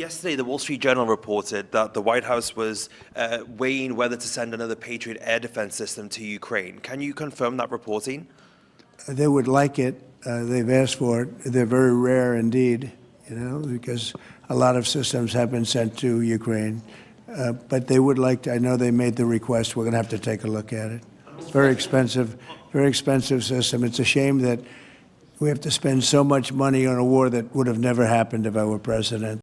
Yesterday, the Wall Street Journal reported that the White House was weighing whether to send another Patriot air defense system to Ukraine. Can you confirm that reporting? They would like it. They've asked for it. They're very rare indeed, because a lot of systems have been sent to Ukraine. But they would like to. I know they made the request. We're going to have to take a look at it. Very expensive system. It's a shame that we have to spend so much money on a war that would have never happened if I were president.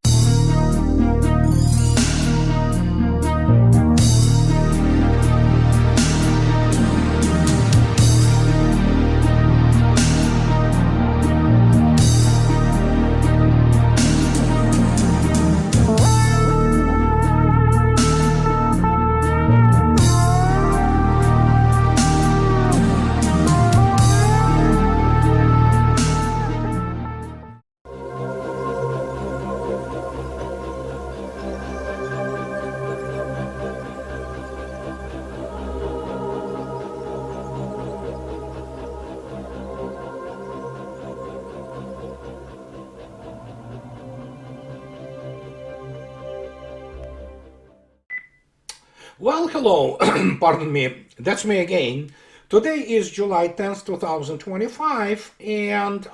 Well, hello, pardon me, that's me again. Today is July 10th, 2025, and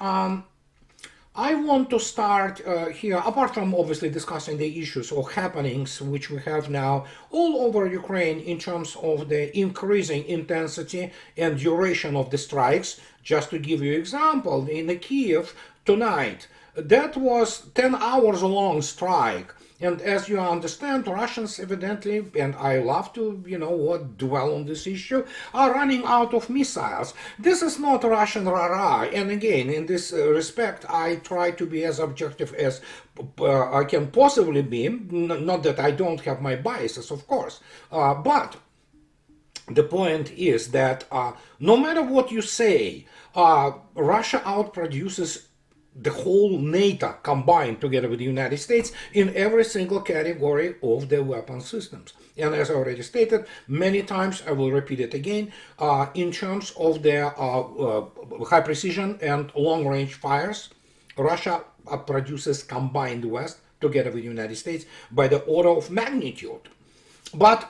I want to start here, apart from obviously discussing the issues or happenings which we have now all over Ukraine in terms of the increasing intensity and duration of the strikes. Just to give you an example, in the Kiev tonight, that was 10 hours long strike. And as you understand, Russians evidently, and I love to, dwell on this issue, are running out of missiles. This is not Russian rah-rah. And again, in this respect, I try to be as objective as I can possibly be. Not that I don't have my biases, of course. But the point is that no matter what you say, Russia outproduces the whole NATO combined together with the United States in every single category of the weapon systems. And as I already stated many times, I will repeat it again, in terms of the high precision and long range fires, Russia produces combined West together with the United States by the order of magnitude. But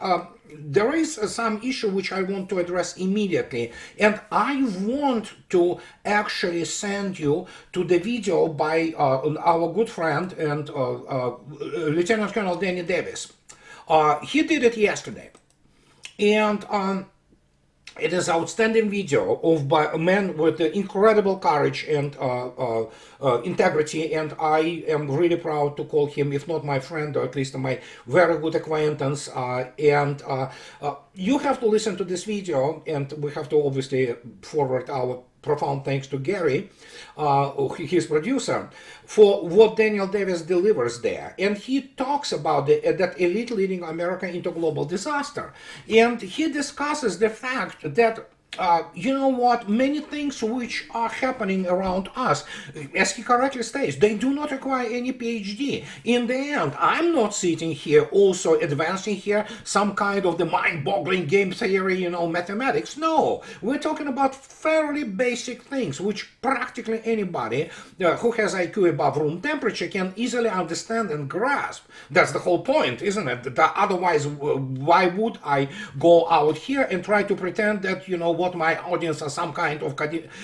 there is some issue which I want to address immediately, and I want to actually send you to the video by our good friend and Lieutenant Colonel Danny Davis. He did it yesterday, and it is outstanding video of a man with incredible courage and integrity, and I am really proud to call him, if not my friend, or at least my very good acquaintance. And you have to listen to this video, and we have to obviously forward our profound thanks to Gary, his producer, for what Daniel Davis delivers there. And he talks about that elite leading America into global disaster. And he discusses the fact that many things which are happening around us, as he correctly states, they do not require any PhD. In the end, I'm not sitting here also advancing here some kind of the mind-boggling game theory, mathematics. No, we're talking about fairly basic things which practically anybody who has IQ above room temperature can easily understand and grasp. That's the whole point, isn't it? Otherwise, why would I go out here and try to pretend that, what my audience are some kind of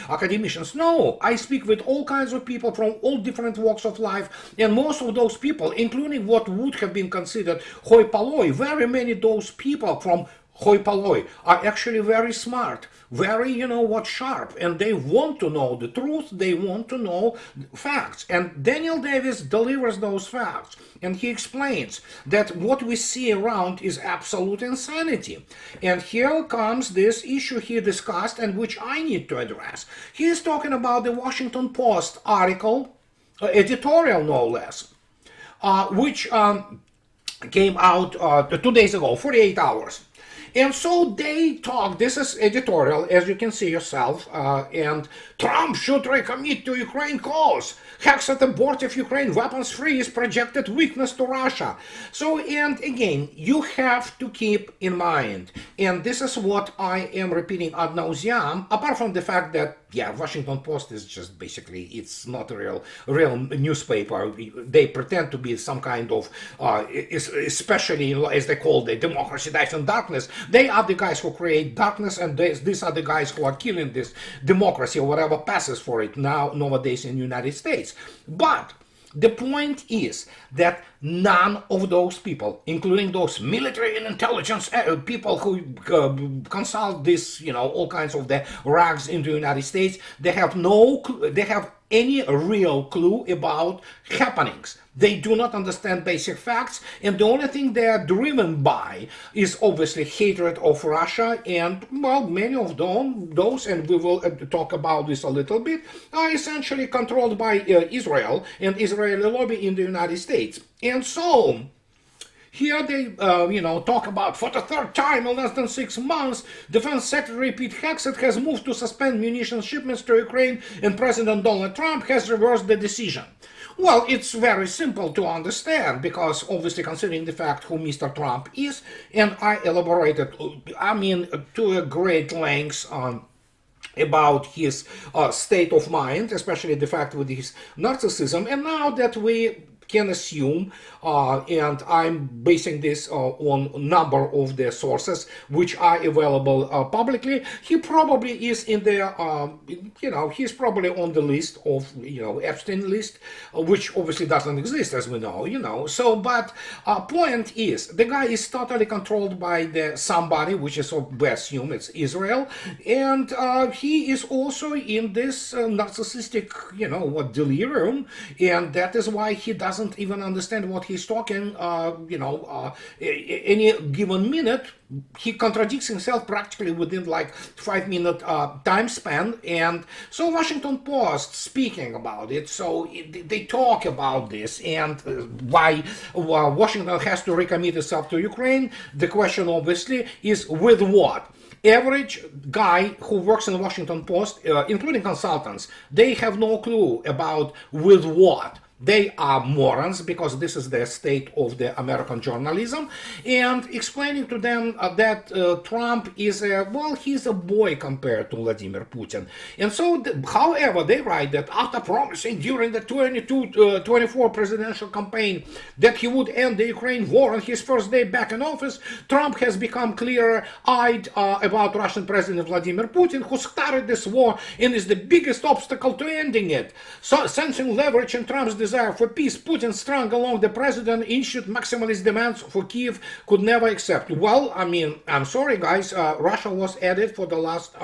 academicians? No, I speak with all kinds of people from all different walks of life, and most of those people, including what would have been considered hoi polloi, very many of those people from hoi polloi are actually very smart, very, sharp, and they want to know the truth, they want to know facts. And Daniel Davis delivers those facts, and he explains that what we see around is absolute insanity. And here comes this issue he discussed and which I need to address. He is talking about the Washington Post article, editorial no less, which came out 2 days ago, 48 hours. And so they talk, this is editorial, as you can see yourself, and Trump should recommit to Ukraine cause. Hacks at the border of Ukraine, weapons free is projected weakness to Russia. So, and again, you have to keep in mind, and this is what I am repeating ad nauseam, apart from the fact that yeah, Washington Post is just basically, it's not a real newspaper. They pretend to be some kind of, especially as they call the democracy dies in darkness. They are the guys who create darkness, and these are the guys who are killing this democracy or whatever passes for it nowadays in the United States. But the point is that none of those people, including those military and intelligence people who consult this, all kinds of the rags in the United States, they have any real clue about happenings. They do not understand basic facts, and the only thing they are driven by is obviously hatred of Russia, and, well, many of those, and we will talk about this a little bit, are essentially controlled by Israel and Israeli lobby in the United States. And so, here they, talk about, for the third time in less than 6 months, Defense Secretary Pete Hegseth has moved to suspend munitions shipments to Ukraine, and President Donald Trump has reversed the decision. Well, it's very simple to understand, because obviously considering the fact who Mr. Trump is, and I elaborated, to a great lengths about his state of mind, especially the fact with his narcissism, and now that we can assume, and I'm basing this on a number of the sources which are available publicly, he probably is in the, he's probably on the list of, Epstein list, which obviously doesn't exist, as we know, So, but point is, the guy is totally controlled by the somebody, which is, we assume it's Israel, and he is also in this narcissistic, delirium, and that is why he doesn't even understand what he's talking, any given minute. He contradicts himself practically within like 5-minute time span. And so Washington Post speaking about it, so they talk about this and why Washington has to recommit itself to Ukraine. The question obviously is with what? Average guy who works in the Washington Post, including consultants, they have no clue about with what. They are morons, because this is the state of the American journalism, and explaining to them that Trump is he's a boy compared to Vladimir Putin. And so, however, they write that after promising during the 24 presidential campaign that he would end the Ukraine war on his first day back in office, Trump has become clear-eyed about Russian President Vladimir Putin, who started this war and is the biggest obstacle to ending it. So, sensing leverage in Trump's desire for peace, Putin strung along the president issued maximalist demands for Kiev could never accept. Well, I'm sorry, guys, Russia was added for the last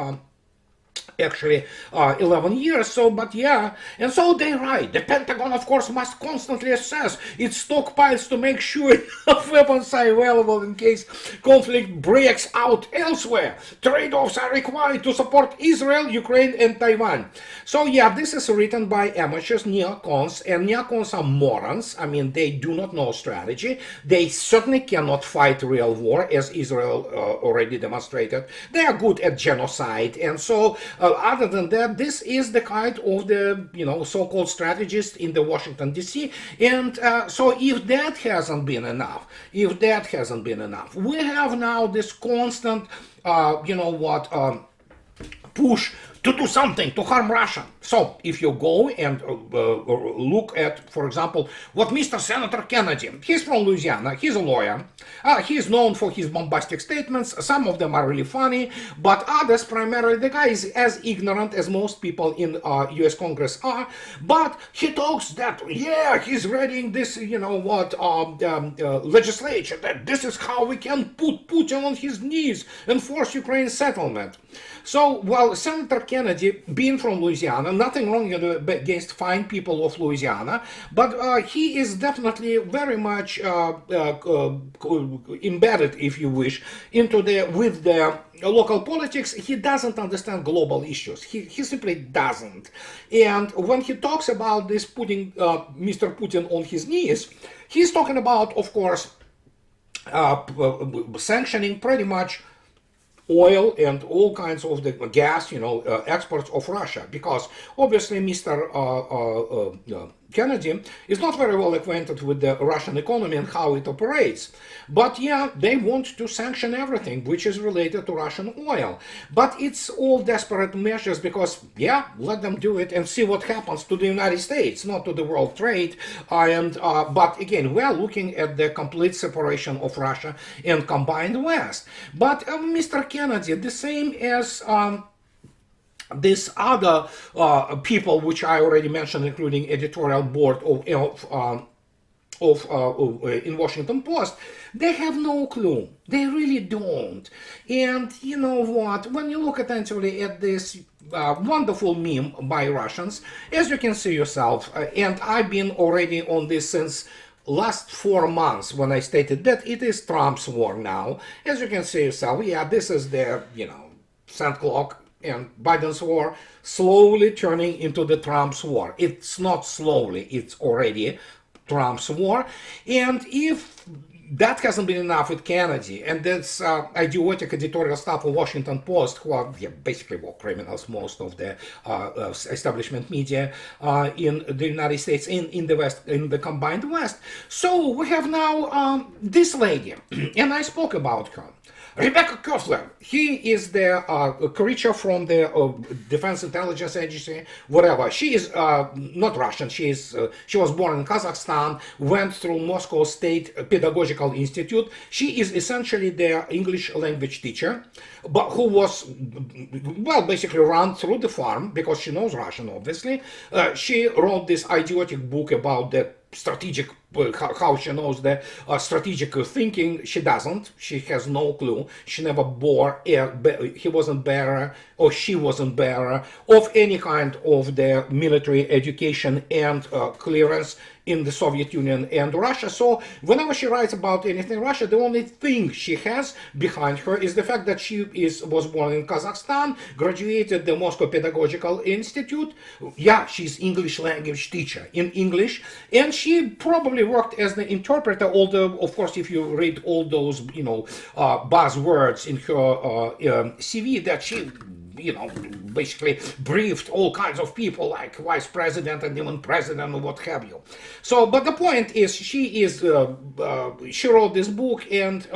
11 years, so, but yeah, and so they write, the Pentagon, of course, must constantly assess its stockpiles to make sure enough weapons are available in case conflict breaks out elsewhere. Trade-offs are required to support Israel, Ukraine, and Taiwan. So yeah, this is written by amateurs, neocons, and neocons are morons. They do not know strategy. They certainly cannot fight real war, as Israel already demonstrated. They are good at genocide, and so other than that, this is the kind of the so-called strategist in the Washington D.C. And so if that hasn't been enough, we have now this constant, push to do something to harm Russia. So if you go and look at, for example, what Mr. Senator Kennedy, he's from Louisiana, he's a lawyer, he's known for his bombastic statements, some of them are really funny, but others, primarily, the guy is as ignorant as most people in US Congress are, but he talks that, yeah, he's reading this, legislature, that this is how we can put Putin on his knees and force Ukraine's settlement. So, while Senator Kennedy, being from Louisiana, nothing wrong against fine people of Louisiana, but he is definitely very much embedded, if you wish, with the local politics. He doesn't understand global issues. He simply doesn't. And when he talks about this putting Mr. Putin on his knees, he's talking about, of course, sanctioning pretty much oil and all kinds of the gas, exports of Russia, because obviously Mr. Kennedy is not very well acquainted with the Russian economy and how it operates. But yeah, they want to sanction everything which is related to Russian oil. But it's all desperate measures because, yeah, let them do it and see what happens to the United States, not to the world trade. But again, we are looking at the complete separation of Russia and combined West. But Mr. Kennedy, the same as these other people, which I already mentioned, including editorial board in Washington Post, they have no clue. They really don't. And you know what? When you look attentively at this wonderful meme by Russians, as you can see yourself, and I've been already on this since last 4 months when I stated that it is Trump's war now. As you can see yourself, yeah, this is the, sand clock and Biden's war slowly turning into the Trump's war. It's not slowly, it's already Trump's war. And if that hasn't been enough with Kennedy, and that's idiotic editorial staff of Washington Post, who are basically war criminals, most of the establishment media in the United States, in the West, in the combined West. So we have now this lady, and I spoke about her. Rebecca Koffler, he is the creature from the Defense Intelligence Agency, whatever. She is not Russian. She was born in Kazakhstan, went through Moscow State Pedagogical Institute. She is essentially the English language teacher, but who was, well, basically run through the farm because she knows Russian, obviously. She wrote this idiotic book about the strategic, how she knows the strategic thinking. She doesn't. She has no clue. She never he wasn't bearer, or she wasn't bearer of any kind of the military education and clearance in the Soviet Union and Russia. So whenever she writes about anything Russia, the only thing she has behind her is the fact that she was born in Kazakhstan, graduated the Moscow Pedagogical Institute. Yeah, she's English language teacher in English, and she probably worked as the interpreter, although of course if you read all those buzzwords in her CV, that she basically briefed all kinds of people like vice president and even president or what have you. So, but the point is, she wrote this book, and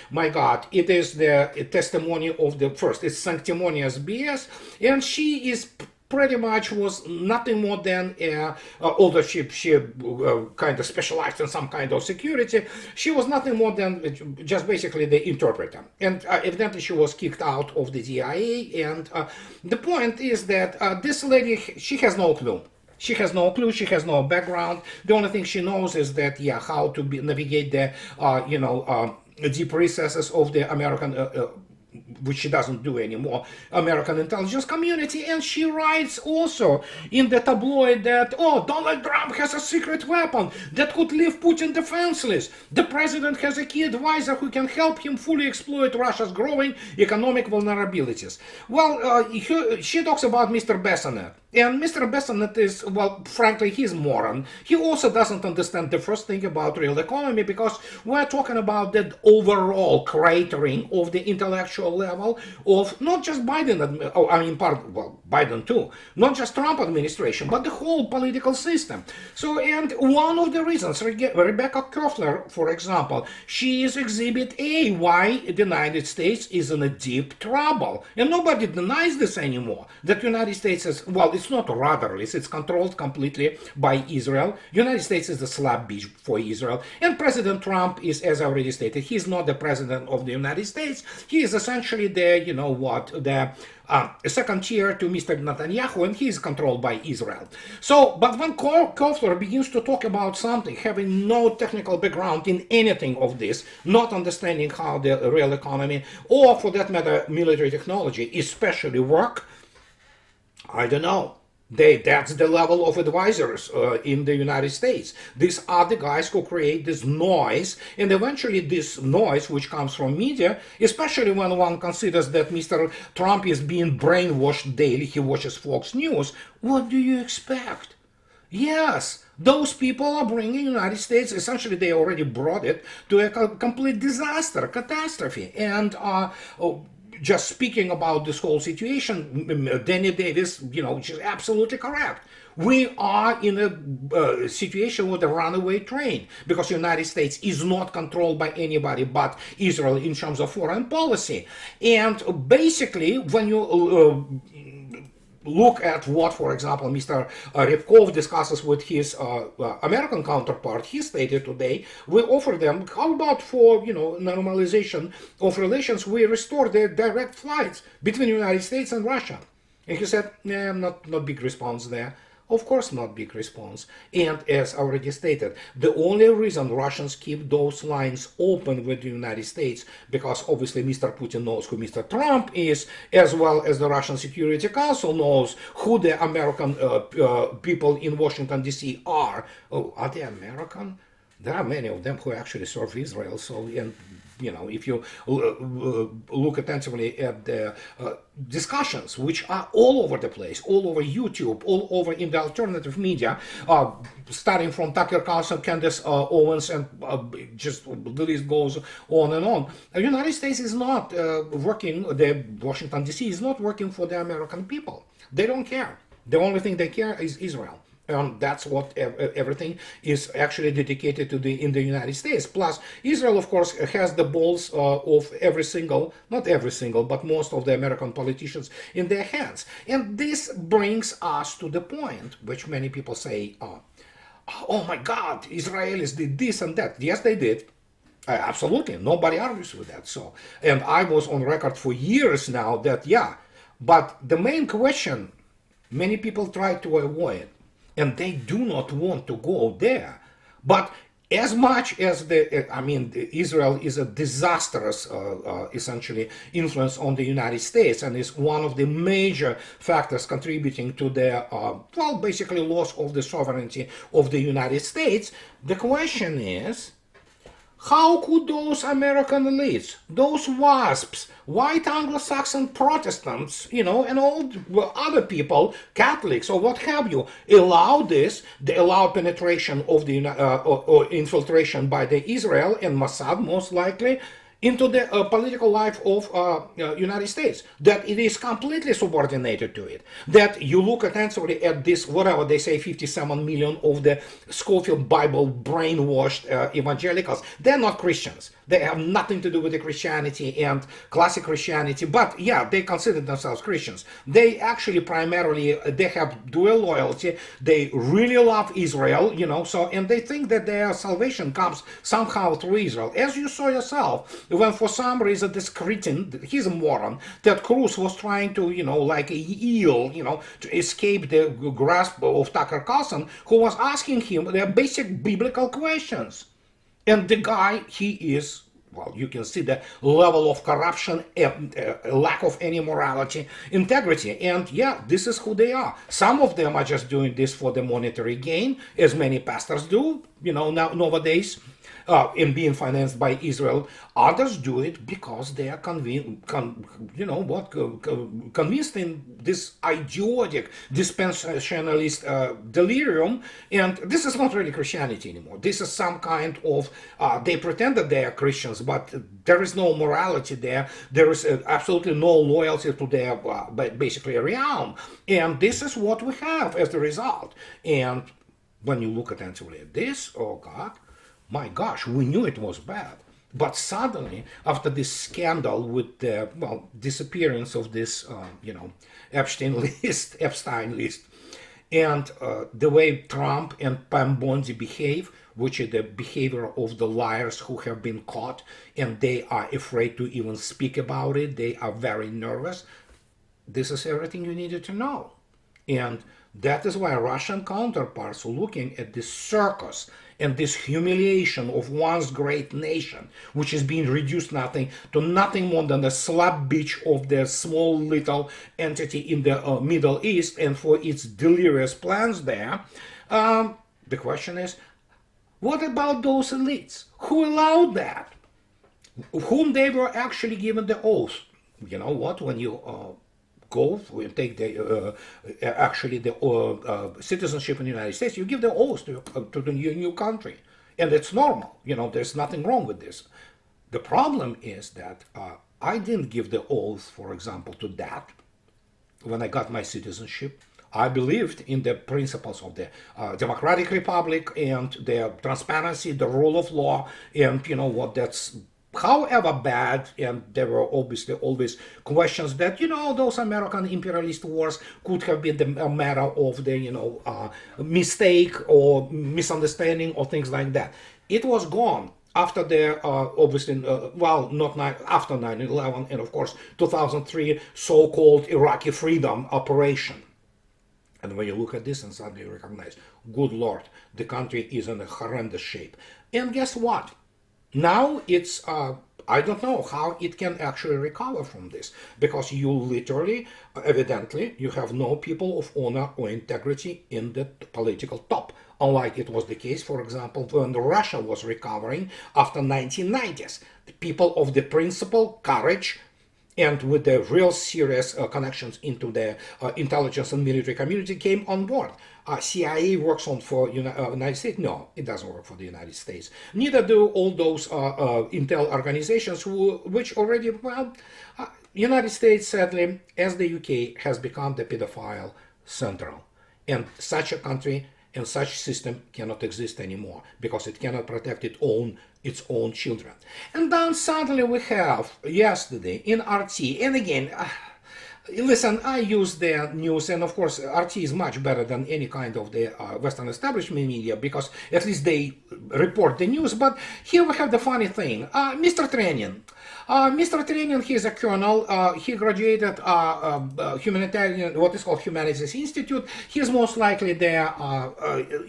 my God, it is the testimony of the first. It's sanctimonious BS, and she is pretty much was nothing more than, although she kind of specialized in some kind of security, she was nothing more than just basically the interpreter. And evidently she was kicked out of the DIA. And the point is that this lady, she has no clue. She has no clue. She has no background. The only thing she knows is that, how to navigate the, deep recesses of the American which she doesn't do anymore, American intelligence community. And she writes also in the tabloid that, Donald Trump has a secret weapon that could leave Putin defenseless. The president has a key advisor who can help him fully exploit Russia's growing economic vulnerabilities. Well, she talks about Mr. Bessonnet. And Mr. Bessonnet is, well, frankly, he's moron. He also doesn't understand the first thing about real economy, because we're talking about that overall cratering of the intellectual level of not just Biden, Biden too, not just Trump administration, but the whole political system. So, and one of the reasons, Rebecca Koffler, for example, she is exhibit A, why the United States is in a deep trouble. And nobody denies this anymore, that United States is, well, it's not rudderless, it's controlled completely by Israel. United States is the slab beach for Israel. And President Trump is, as I already stated, he's not the president of the United States. He is essentially the, second tier to Mr. Netanyahu, and he is controlled by Israel. So, but when Koffler begins to talk about something, having no technical background in anything of this, not understanding how the real economy, or for that matter, military technology, especially work, I don't know. That's the level of advisors in the United States. These are the guys who create this noise, and eventually this noise, which comes from media, especially when one considers that Mr. Trump is being brainwashed daily, he watches Fox News, what do you expect? Yes, those people are bringing the United States, essentially they already brought it to a complete disaster, catastrophe. And just speaking about this whole situation, Danny Davis, she's absolutely correct. We are in a situation with a runaway train because the United States is not controlled by anybody but Israel in terms of foreign policy. And basically, when you look at what, for example, Mr. Rivkov discusses with his American counterpart, he stated today, we offer them, how about for, normalization of relations, we restore the direct flights between the United States and Russia. And he said, nah, not big response there. Of course not big response. And as already stated, the only reason Russians keep those lines open with the United States, because obviously Mr. Putin knows who Mr. Trump is, as well as the Russian Security Council knows who the American people in Washington, D.C. are. Oh, are they American? There are many of them who actually serve Israel. So, and if you look attentively at the discussions, which are all over the place, all over YouTube, all over in the alternative media, starting from Tucker Carlson, Candace Owens, and just the list goes on and on. The United States is not working, the Washington, D.C. is not working for the American people. They don't care. The only thing they care is Israel. That's what everything is actually dedicated to in the United States. Plus, Israel, of course, has the balls of not every single, but most of the American politicians in their hands. And this brings us to the point, which many people say, oh my God, Israelis did this and that. Yes, they did. Absolutely. Nobody argues with that. So, and I was on record for years now that, yeah, but the main question many people try to avoid, and they do not want to go there. But as much as Israel is a disastrous, essentially, influence on the United States and is one of the major factors contributing to the, basically loss of the sovereignty of the United States, the question is, how could those American elites, those WASPs, white Anglo-Saxon Protestants, and all other people, Catholics or what have you, allow this? They allow penetration of the or infiltration by the Israel and Mossad, most likely, into the political life of United States, that it is completely subordinated to it, that you look attentively at this, whatever they say, 57 million of the Schofield Bible brainwashed evangelicals, they're not Christians. They have nothing to do with the Christianity and classic Christianity, but yeah, they consider themselves Christians. They actually primarily, they have dual loyalty. They really love Israel, so, and they think that their salvation comes somehow through Israel. As you saw yourself, when for some reason this cretin, he's a moron, Ted Cruz was trying to, like a eel, to escape the grasp of Tucker Carlson, who was asking him their basic biblical questions. And the guy, he is, you can see the level of corruption, lack of any morality, integrity. And yeah, this is who they are. Some of them are just doing this for the monetary gain, as many pastors do, nowadays. And being financed by Israel. Others do it because they are convinced in this idiotic dispensationalist delirium. And this is not really Christianity anymore. This is some kind of, they pretend that they are Christians, but there is no morality there. There is absolutely no loyalty to their basically realm. And this is what we have as the result. And when you look attentively at this, oh God, my gosh, we knew it was bad. But suddenly, after this scandal with the, disappearance of this, Epstein list, and the way Trump and Pam Bondi behave, which is the behavior of the liars who have been caught, and they are afraid to even speak about it, they are very nervous. This is everything you needed to know. And that is why Russian counterparts are looking at this circus and this humiliation of once great nation, which is being reduced to nothing more than a slap bitch of the small little entity in the Middle East and for its delirious plans there. The question is, what about those elites? Who allowed that? Whom they were actually given the oath? You know what, when you go and take the citizenship in the United States, you give the oath to the new country, and it's normal. There's nothing wrong with this. The problem is that I didn't give the oath, for example, to that when I got my citizenship. I believed in the principles of the democratic republic and the transparency, the rule of law, and you know what, that's however bad, and there were obviously always questions that, you know, those American imperialist wars could have been a matter of the, you know, mistake or misunderstanding or things like that. It was gone after the, obviously, well, after 9/11 and of course 2003 so-called Iraqi freedom operation. And when you look at this and suddenly you recognize, good Lord, the country is in a horrendous shape. And guess what? Now it's, I don't know how it can actually recover from this, because you literally, evidently, you have no people of honor or integrity in the political top. Unlike it was the case, for example, when Russia was recovering after 1990s. The people of the principle, courage, and with the real serious connections into the intelligence and military community came on board. CIA works on for United States? No, it doesn't work for the United States. Neither do all those intel organizations which already, well, United States, sadly, as the UK, has become the pedophile central. And such a country and such system cannot exist anymore because it cannot protect its own children. And then suddenly we have yesterday in RT, and again, listen, I use the news, and of course RT is much better than any kind of the Western establishment media because at least they report the news. But here we have the funny thing. Mr. Trenin, he is a colonel. He graduated humanitarian, what is called Humanities Institute. He is most likely there.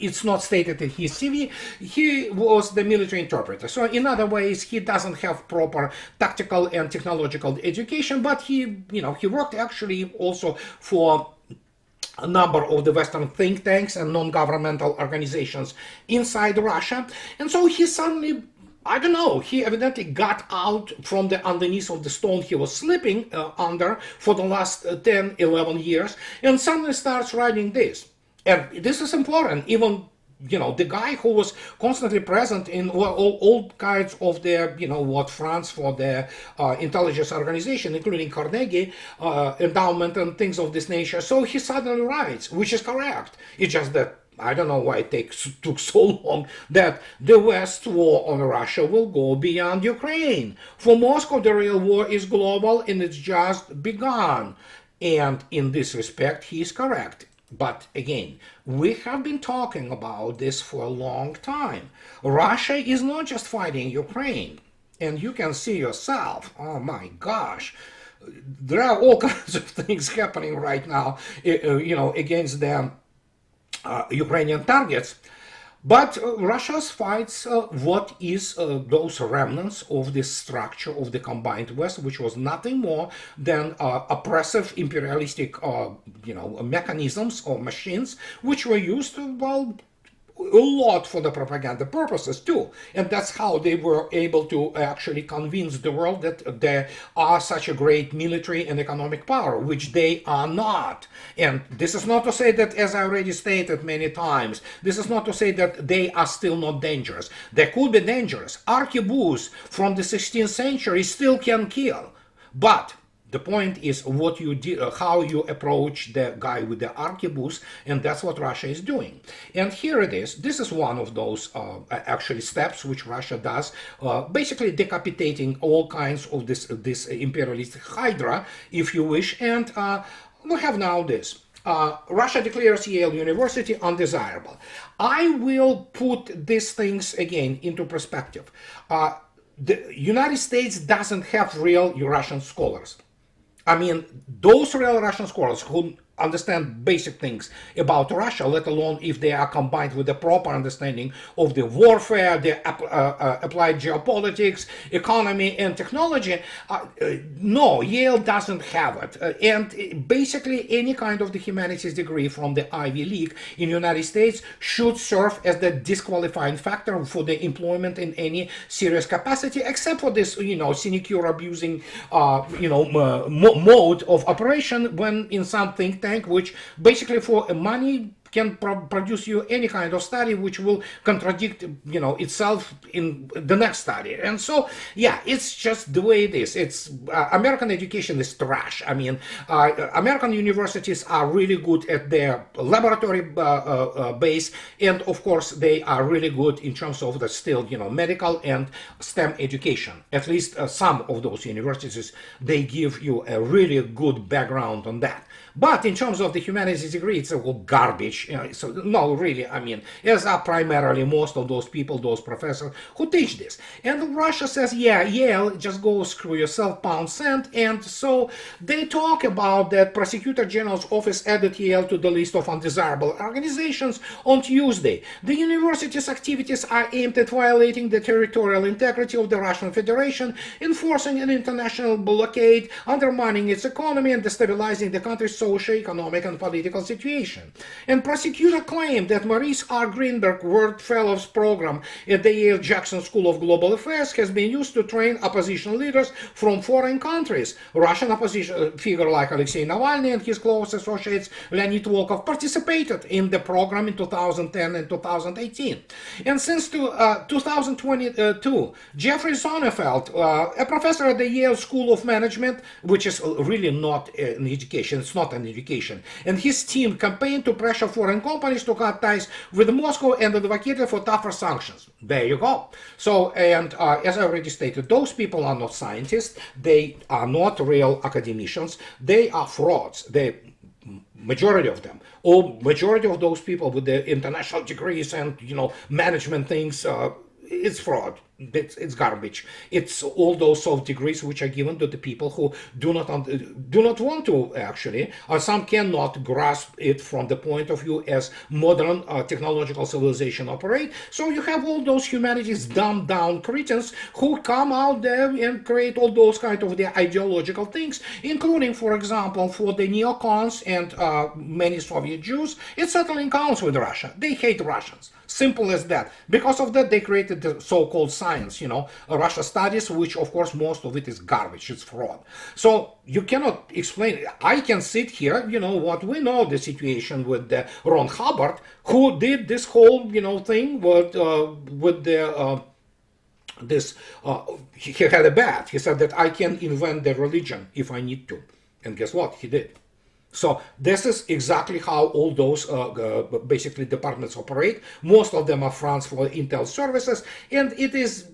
It's not stated in his CV. He was the military interpreter. So in other ways, he doesn't have proper tactical and technological education, but he, you know, he worked actually also for a number of the Western think tanks and non-governmental organizations inside Russia. And so he suddenly, I don't know, he evidently got out from the underneath of the stone he was sleeping under for the last 10, 11 years and suddenly starts writing this. And this is important. Even, you know, the guy who was constantly present in all kinds of the, you know, what France for the intelligence organization, including Carnegie endowment and things of this nature. So he suddenly writes, which is correct. It's just that I don't know why it took so long that the West war on Russia will go beyond Ukraine. For Moscow, the real war is global and it's just begun. And in this respect, he is correct. But again, we have been talking about this for a long time. Russia is not just fighting Ukraine. And you can see yourself, oh my gosh, there are all kinds of things happening right now, you know, against the Ukrainian targets. But Russia fights what is those remnants of this structure of the combined West, which was nothing more than oppressive imperialistic, you know, mechanisms or machines, which were used, well, a lot for the propaganda purposes too. And that's how they were able to actually convince the world that they are such a great military and economic power, which they are not. And this is not to say that, as I already stated many times, this is not to say that they are still not dangerous. They could be dangerous. Arquebuses from the 16th century still can kill. But the point is what you did, how you approach the guy with the arquebus, and that's what Russia is doing. And here it is. This is one of those actually steps which Russia does, basically decapitating all kinds of this imperialist hydra, if you wish. And we have now this. Russia declares Yale University undesirable. I will put these things again into perspective. The United States doesn't have real Russian scholars. I mean, those real Russian scholars who understand basic things about Russia, let alone if they are combined with the proper understanding of the warfare, the applied geopolitics, economy, and technology. No, Yale doesn't have it. And basically, any kind of the humanities degree from the Ivy League in the United States should serve as the disqualifying factor for the employment in any serious capacity, except for this, you know, sinecure abusing, you know, mode of operation when in some think tank, which basically for money can produce you any kind of study which will contradict, itself in the next study. And so, yeah, it's just the way it is. It's American education is trash. I mean, American universities are really good at their laboratory base, and of course they are really good in terms of the still, medical and STEM education. At least some of those universities, they give you a really good background on that. But in terms of the humanities degree, it's all garbage. So no, really, I mean, as are primarily most of those people, those professors who teach this. And Russia says, yeah, Yale, just go screw yourself, pound sand. And so they talk about that Prosecutor General's office added Yale to the list of undesirable organizations on Tuesday. The university's activities are aimed at violating the territorial integrity of the Russian Federation, enforcing an international blockade, undermining its economy, and destabilizing the country's socio-economic and political situation. And prosecutor claimed that Maurice R. Greenberg World Fellows Program at the Yale Jackson School of Global Affairs has been used to train opposition leaders from foreign countries. Russian opposition figure like Alexei Navalny and his close associates Leonid Volkov participated in the program in 2010 and 2018. And since 2022, Jeffrey Sonnenfeld, a professor at the Yale School of Management, which is really not an education, it's not an education, and his team campaigned to pressure foreign companies to cut ties with Moscow and advocated for tougher sanctions. There you go. So, and as I already stated, those people are not scientists, they are not real academicians, they are frauds. The majority of them, or majority of those people with the international degrees and management things, it's fraud. It's garbage. It's all those soft degrees which are given to the people who do not want to actually, or some cannot grasp it from the point of view as modern technological civilization operate. So you have all those humanities dumbed down cretins who come out there and create all those kind of the ideological things, including, for example, for the neocons and many Soviet Jews. It certainly counts with Russia. They hate Russians. Simple as that. Because of that, they created the so-called science, Russia studies, which of course most of it is garbage, it's fraud. So you cannot explain. I can sit here, what we know the situation with Ron Hubbard, who did this whole, thing with the he had a bet. He said that I can invent the religion if I need to, and guess what? He did. So this is exactly how all those basically departments operate. Most of them are fronts for intel services, and it is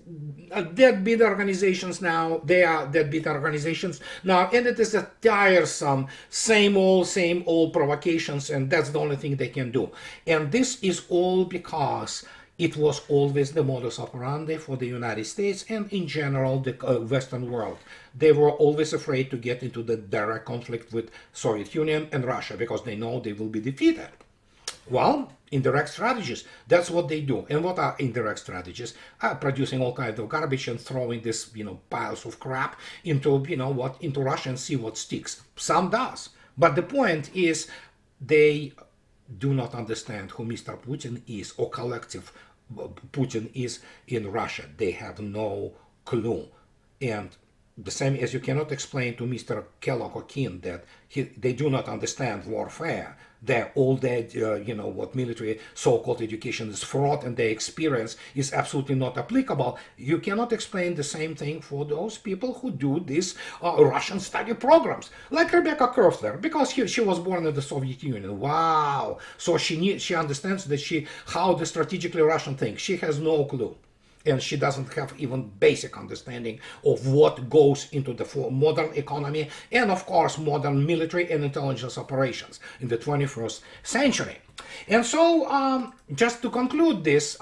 deadbeat organizations now. They are deadbeat organizations now, and it is a tiresome, same old provocations, and that's the only thing they can do. And this is all because it was always the modus operandi for the United States and in general the Western world. They were always afraid to get into the direct conflict with Soviet Union and Russia because they know they will be defeated. Well, indirect strategies, that's what they do. And what are indirect strategies? Producing all kinds of garbage and throwing this, piles of crap into, into Russia and see what sticks. Some does. But the point is they do not understand who Mr. Putin is or collective Putin is in Russia. They have no clue. And the same as you cannot explain to Mr. Kellogg or King that they do not understand warfare. They're all dead, what military so-called education is fraud and their experience is absolutely not applicable. You cannot explain the same thing for those people who do these Russian study programs. Like Rebecca Koffler, because she was born in the Soviet Union. Wow. So she understands that how the strategically Russian thinks. She has no clue. And she doesn't have even basic understanding of what goes into the modern economy and, of course, modern military and intelligence operations in the 21st century. And so, just to conclude this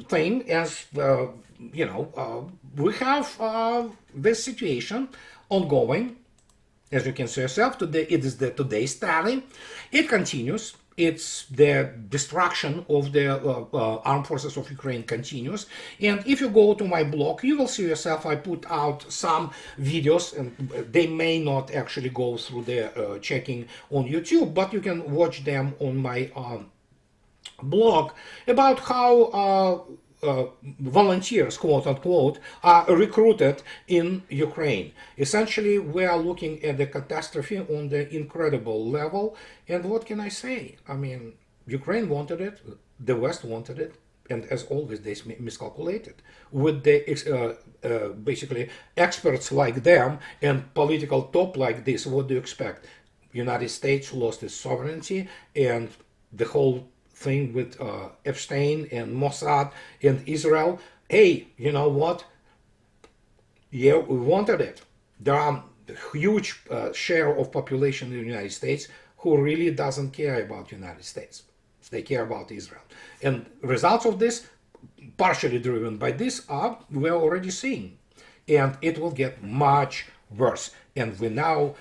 thing, as we have this situation ongoing. As you can see yourself, today it is the today's tally. It continues. It's the destruction of the armed forces of Ukraine continues. And if you go to my blog, you will see yourself, I put out some videos, and they may not actually go through the checking on YouTube, but you can watch them on my blog about how volunteers, quote unquote, are recruited in Ukraine. Essentially, we are looking at the catastrophe on the incredible level. And what can I say? I mean, Ukraine wanted it, the West wanted it, and as always, they miscalculated. With the basically experts like them and political top like this, what do you expect? United States lost its sovereignty, and the whole thing with Epstein and Mossad and Israel. Hey, you know what? Yeah, we wanted it. There are a huge share of population in the United States who really doesn't care about the United States. They care about Israel. And results of this, partially driven by this, are we're already seeing. And it will get much worse. And we now,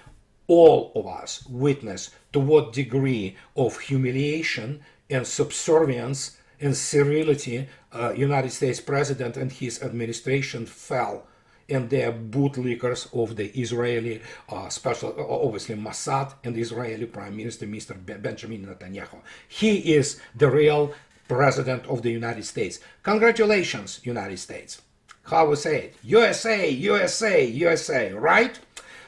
all of us, witness to what degree of humiliation and subservience and servility United States President and his administration fell, and they are bootlickers of the Israeli special, obviously Mossad, and Israeli Prime Minister Mr. Benjamin Netanyahu. He is the real President of the United States. Congratulations, United States. How we say it? USA, USA, USA, right?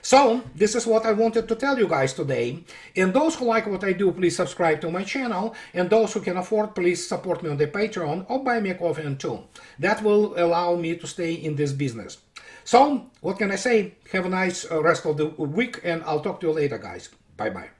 So, this is what I wanted to tell you guys today. And those who like what I do, please subscribe to my channel. And those who can afford, please support me on the Patreon or buy me a coffee and two. That will allow me to stay in this business. So, what can I say? Have a nice rest of the week, and I'll talk to you later, guys. Bye-bye.